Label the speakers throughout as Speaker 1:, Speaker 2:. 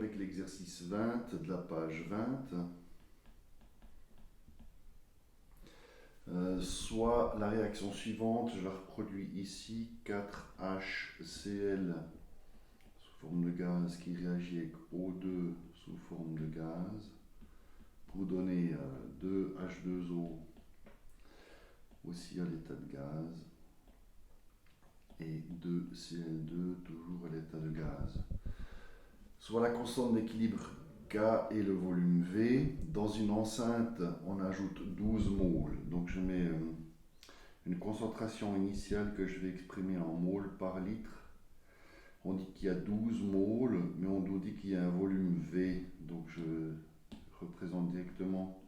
Speaker 1: avec l'exercice 20 de la page 20. Soit la réaction suivante, je la reproduis ici, 4HCl sous forme de gaz qui réagit avec O2 sous forme de gaz pour donner 2H2O aussi à l'état de gaz et 2Cl2 toujours à l'état de gaz. Soit la constante d'équilibre K et le volume V. Dans une enceinte, on ajoute 12 moles. Donc je mets une concentration initiale que je vais exprimer en moles par litre. On dit qu'il y a 12 moles, mais on nous dit qu'il y a un volume V. Donc je représente directement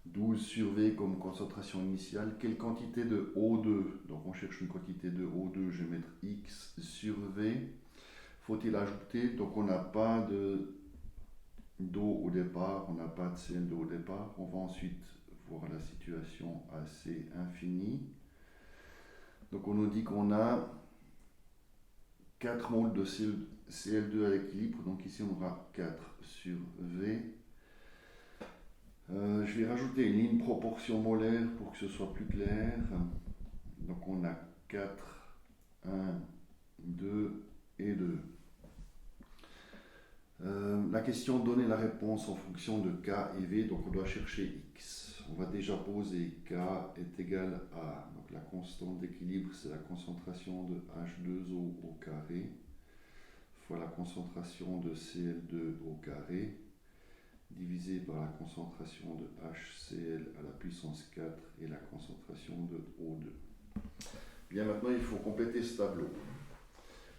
Speaker 1: 12 sur V comme concentration initiale. Quelle quantité de O2? Donc on cherche une quantité de O2, je vais mettre X sur V. Faut-il ajouter? Donc on n'a pas d'eau au départ, on n'a pas de Cl2 au départ. On va ensuite voir la situation assez infinie. Donc on nous dit qu'on a 4 moles de Cl2 à l'équilibre. Donc ici on aura 4 sur V. Je vais rajouter une ligne proportion molaire pour que ce soit plus clair. Donc on a 4, 1, 2 et 2. La question donnait la réponse en fonction de K et V, donc on doit chercher X. On va déjà poser K est égal à, donc la constante d'équilibre c'est la concentration de H2O au carré, fois la concentration de Cl2 au carré, divisé par la concentration de HCl à la puissance 4 et la concentration de O2. Bien, maintenant il faut compléter ce tableau.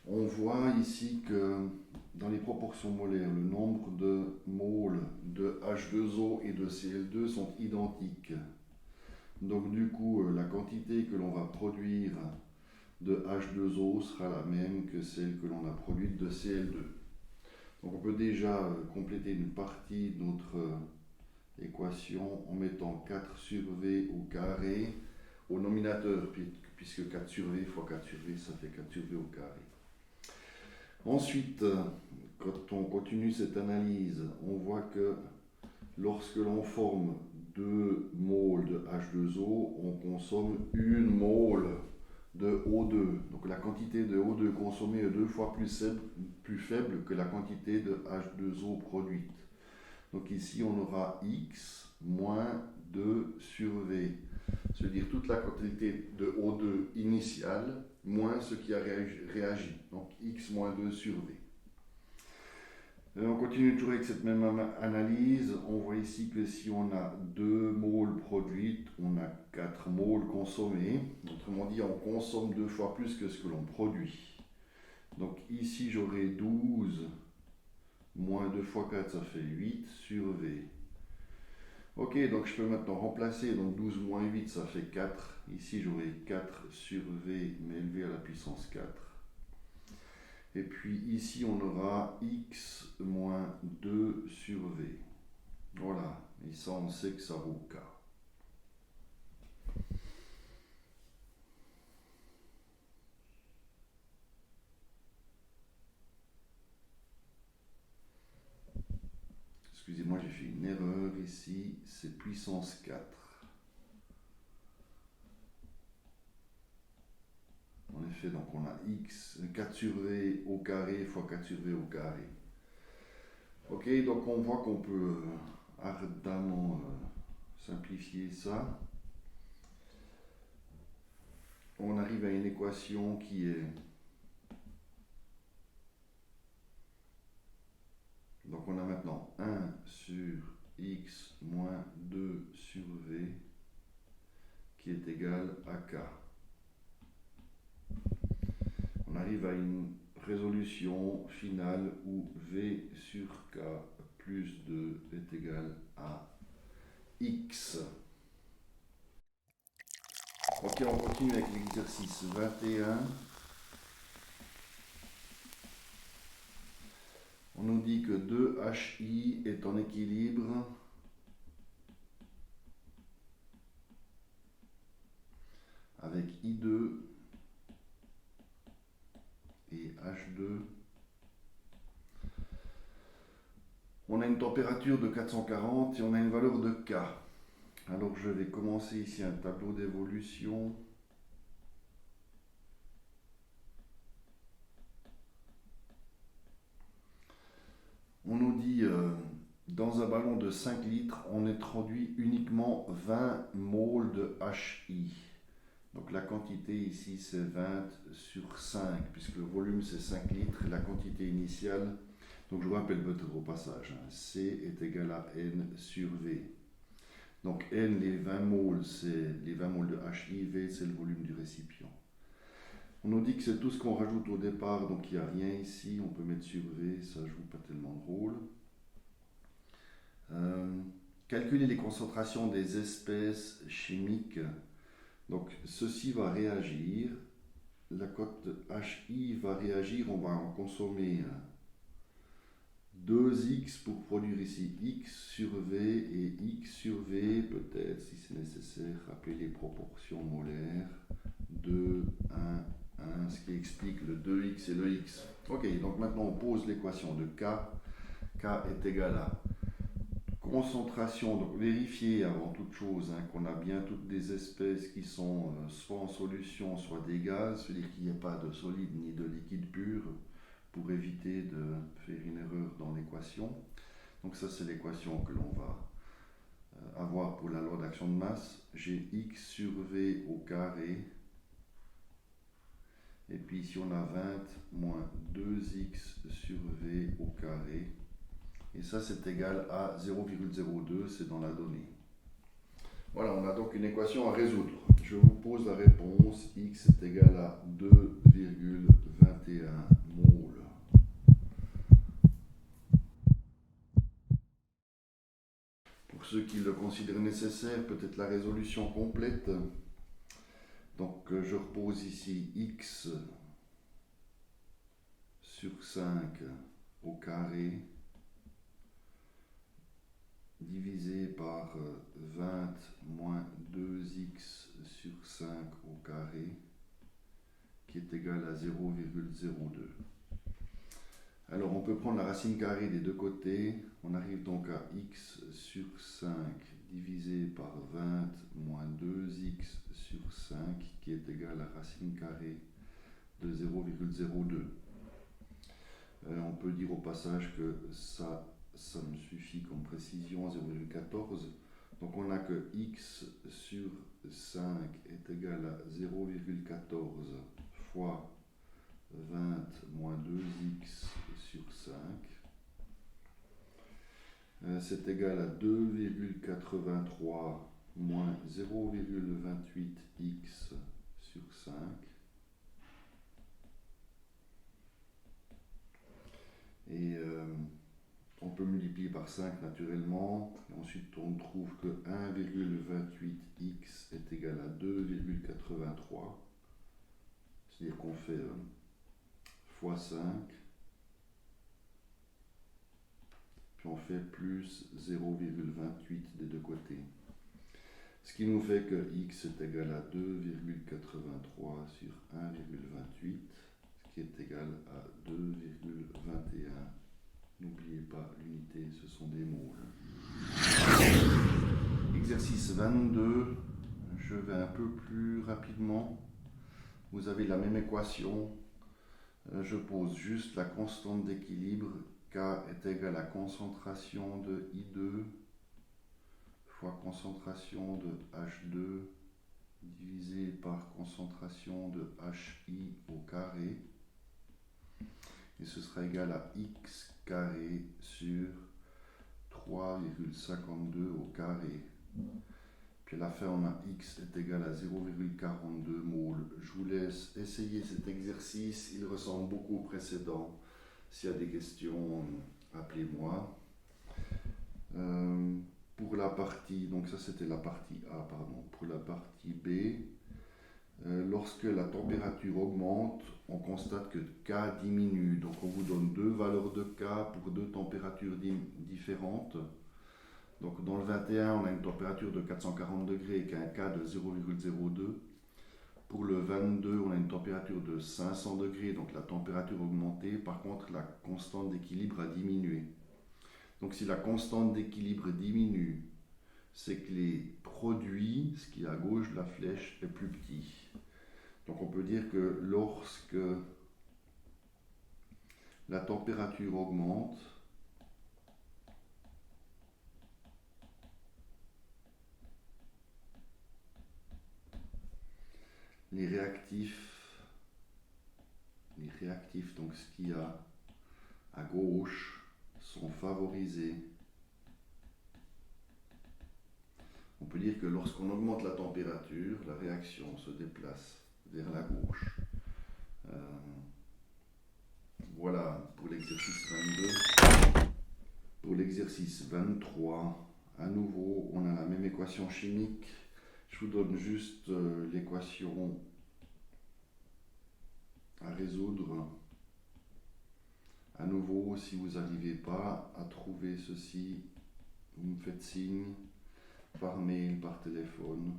Speaker 1: On voit ici que dans les proportions molaires, le nombre de moles de H2O et de Cl2 sont identiques. Donc du coup, la quantité que l'on va produire de H2O sera la même que celle que l'on a produite de Cl2. Donc on peut déjà compléter une partie de notre équation en mettant 4 sur V au carré au nominateur, puisque 4 sur V fois 4 sur V, ça fait 4 sur V au carré. Ensuite, quand on continue cette analyse, on voit que lorsque l'on forme 2 moles de H2O, on consomme 1 mole de O2. Donc la quantité de O2 consommée est 2 fois plus faible que la quantité de H2O produite. Donc ici, on aura X moins 2 sur V. C'est-à-dire toute la quantité de O2 initiale moins ce qui a réagi. Donc X moins 2 sur V. On continue toujours avec cette même analyse. On voit ici que si on a 2 moles produites, on a 4 moles consommés. Autrement dit, on consomme 2 fois plus que ce que l'on produit. Donc ici, j'aurai 12 moins 2 fois 4, ça fait 8 sur V. Ok, donc je peux maintenant remplacer, donc 12 moins 8, ça fait 4. Ici, j'aurai 4 sur V, mais élevé à la puissance 4. Et puis ici, on aura X moins 2 sur V. Voilà, et ça, on sait que ça vaut K. Excusez-moi, j'ai fait une erreur ici, c'est puissance 4. En effet, donc on a X, 4 sur V au carré fois 4 sur V au carré. Ok, donc on voit qu'on peut ardemment simplifier ça. On arrive à une équation qui est... Donc on a maintenant 1 sur X moins 2 sur V qui est égal à K. On arrive à une résolution finale où V sur K plus 2 est égal à X. Ok, on continue avec l'exercice 21. On nous dit que 2HI est en équilibre avec I2 et H2 On a une température de 440 et on a une valeur de K. Alors je vais commencer ici un tableau d'évolution. On nous dit dans un ballon de 5 litres, on introduit uniquement 20 moles de HI. Donc la quantité ici c'est 20 sur 5, puisque le volume c'est 5 litres, la quantité initiale, donc je vous rappelle peut-être au passage, C est égal à N sur V. Donc N, les 20 moles, c'est les 20 moles de HI, V c'est le volume du récipient. On nous dit que c'est tout ce qu'on rajoute au départ, donc il n'y a rien ici, on peut mettre sur V, ça joue pas tellement de rôle. Calculer les concentrations des espèces chimiques. Donc ceci va réagir, la cote HI va réagir, on va en consommer 2x pour produire ici x sur V et x sur V, peut-être si c'est nécessaire, rappeler les proportions molaires, 2, 1, 1, ce qui explique le 2x et le x. Ok, donc maintenant on pose l'équation de K. K est égal à concentration, donc vérifier avant toute chose qu'on a bien toutes des espèces qui sont soit en solution, soit des gaz, c'est-à-dire qu'il n'y a pas de solide ni de liquide pur pour éviter de faire une erreur dans l'équation. Donc ça c'est l'équation que l'on va avoir pour la loi d'action de masse. J'ai x sur V au carré, et puis ici on a 20 moins 2x sur V au carré. Et ça, c'est égal à 0,02, c'est dans la donnée. Voilà, on a donc une équation à résoudre. Je vous pose la réponse. X est égal à 2,21 moles. Pour ceux qui le considèrent nécessaire, peut-être la résolution complète. Donc, je repose ici X sur 5 au carré, divisé par 20 moins 2x sur 5 au carré, qui est égal à 0,02. Alors on peut prendre la racine carrée des deux côtés, on arrive donc à x sur 5 divisé par 20 moins 2x sur 5, qui est égal à racine carrée de 0,02. On peut dire au passage que ça me suffit comme précision, 0,14. Donc on a que x sur 5 est égal à 0,14 fois 20 moins 2x sur 5. C'est égal à 2,83 moins 0,28x sur 5. Et on peut multiplier par 5 naturellement. Et ensuite, on trouve que 1,28x est égal à 2,83. C'est-à-dire qu'on fait fois 5. Puis on fait plus 0,28 des deux côtés. Ce qui nous fait que x est égal à 2,83 sur 1,28, ce qui est égal à 2,21. N'oubliez pas, l'unité, ce sont des moles. Exercice 22, je vais un peu plus rapidement. Vous avez la même équation. Je pose juste la constante d'équilibre. K est égal à concentration de I2 fois concentration de H2 divisé par concentration de HI au carré. Et ce sera égal à x carré sur 3,52 au carré. Puis à la fin, on a x est égal à 0,42 moles. Je vous laisse essayer cet exercice. Il ressemble beaucoup au précédent. S'il y a des questions, appelez-moi. Pour la partie, donc ça c'était la partie A, pardon. Pour la partie B, lorsque la température augmente, on constate que K diminue. Donc on vous donne deux valeurs de K pour deux températures différentes. Donc dans le 21, on a une température de 440 degrés avec un K de 0,02. Pour le 22, on a une température de 500 degrés, donc la température a augmenté. Par contre, la constante d'équilibre a diminué. Donc si la constante d'équilibre diminue, c'est que les produits, ce qui est à gauche de la flèche, est plus petit. Donc on peut dire que lorsque la température augmente, les réactifs, donc ce qu'il y a à gauche, sont favorisés. On peut dire que lorsqu'on augmente la température, la réaction se déplace vers la gauche. Voilà pour l'exercice 22. Pour l'exercice 23, à nouveau, on a la même équation chimique. Je vous donne juste l'équation à résoudre. À nouveau, si vous n'arrivez pas à trouver ceci, vous me faites signe par mail, par téléphone.